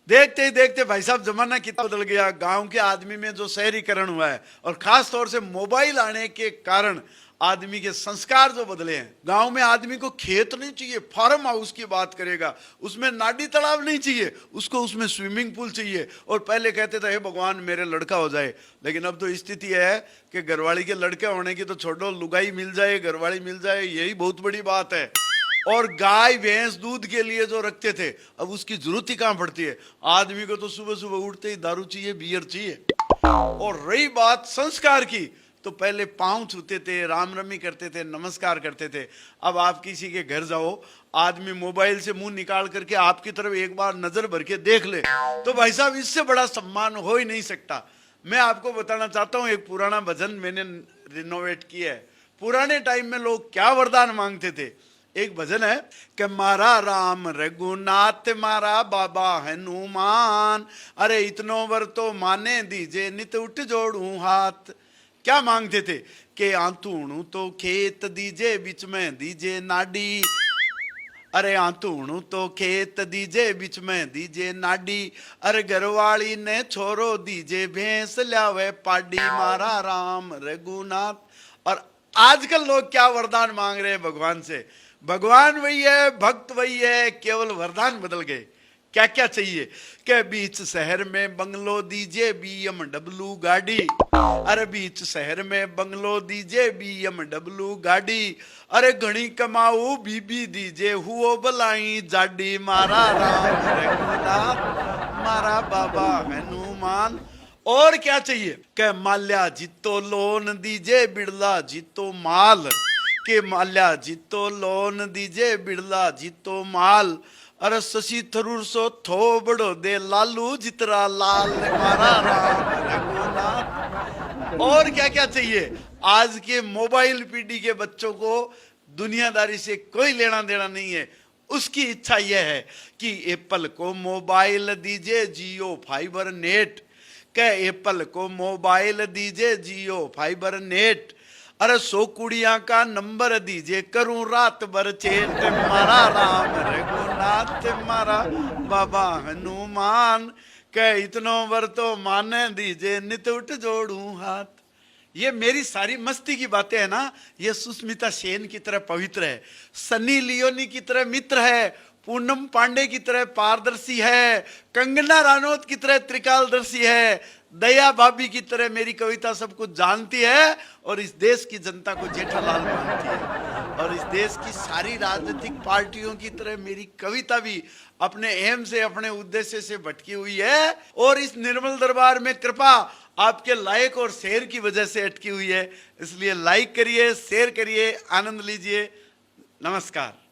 देखते ही देखते भाई साहब जमाना कितना बदल गया। गांव के आदमी में जो शहरीकरण हुआ है और खास तौर से मोबाइल आने के कारण आदमी के संस्कार जो बदले हैं। गांव में आदमी को खेत नहीं चाहिए, फार्म हाउस की बात करेगा, उसमें नाडी तालाब नहीं चाहिए, उसको उसमें स्विमिंग पूल चाहिए। और पहले कहते थे हे भगवान मेरे लड़का हो जाए, लेकिन अब तो स्थिति है कि घरवाली के लड़के होने की तो छोड़ो, लुगाई मिल जाए, घरवाली मिल जाए, यही बहुत बड़ी बात है। और गाय भैंस दूध के लिए जो रखते थे अब उसकी जरूरत ही कहां पड़ती है। आदमी को तो सुबह सुबह उठते ही दारू चाहिए, बियर चाहिए। और रही बात संस्कार की, तो पहले पांव छूते थे, राम रमी करते थे, नमस्कार करते थे। अब आप किसी के घर जाओ, आदमी मोबाइल से मुंह निकाल करके आपकी तरफ एक बार नजर भर के देख ले तो भाई साहब इससे बड़ा सम्मान हो ही नहीं सकता। मैं आपको बताना चाहता हूं, एक पुराना भजन मैंने रिनोवेट किया है। पुराने टाइम में लोग क्या वरदान मांगते थे। एक भजन है कि मारा राम रघुनाथ मारा बाबा हनुमान, अरे इतनो वर तो माने दीजे नित उठ जोड़ू हाथ। क्या मांगते थे कि आंतूणू तो खेत दीजे बीच में दीजे नाडी, अरे आंतूणू तो खेत दीजे बीच में दीजे नाडी, अरे घरवाली ने छोरो दीजे भैंस लावे पाडी, मारा राम रघुनाथ। और आजकल लोग क्या वरदान मांग रहे हैं भगवान से। भगवान वही है, भक्त वही है, केवल वरदान बदल गए। क्या क्या चाहिए कि बीच शहर में बंगलो दीजिए BMW गाड़ी, अरे बीच शहर में बंगलो दीजिए BMW गाड़ी, अरे घनी कमाऊ बीबी दीजिए हुओ बलाई जाडी, मारा राम रघुनाथ मारा बाबा हनुमान। और क्या चाहिए कि माल्या जीतो लोन दीजिए बिड़ला जीतो माल, के माल्या जीतो लोन दीजिए बिड़ला जीतो माल, अरे शशि थरूर सो थो बड़ो दे लालू जितरा लाल, मारा राम रघुनाथ। और क्या क्या चाहिए। आज के मोबाइल पीढ़ी के बच्चों को दुनियादारी से कोई लेना देना नहीं है। उसकी इच्छा यह है कि एप्पल को मोबाइल दीजिए जियो फाइबर नेट, क्या एप्पल को मोबाइल दीजिए जियो फाइबर नेट, अरे 100 कुड़िया का नंबर दीजिए करूं रात भर चेट, मारा राम रघुनाथ मारा बाबा हनुमान, कह इतनो वर तो माने दीजिए नित उठ जोड़ू हाथ। ये मेरी सारी मस्ती की बातें है ना, ये सुष्मिता सेन की तरह पवित्र है, सनी लियोनी की तरह मित्र है, पूनम पांडे की तरह पारदर्शी है, कंगना रानौत की तरह त्रिकालदर्शी है, दया भाभी की तरह मेरी कविता सब कुछ जानती है, और इस देश की जनता को जेठालाल मानती है। और इस देश की सारी राजनीतिक पार्टियों की तरह मेरी कविता भी अपने एम से, अपने उद्देश्य से भटकी हुई है। और इस निर्मल दरबार में कृपा आपके लाइक और शेयर की वजह से अटकी हुई है। इसलिए लाइक करिए, शेयर करिए, आनंद लीजिए। नमस्कार।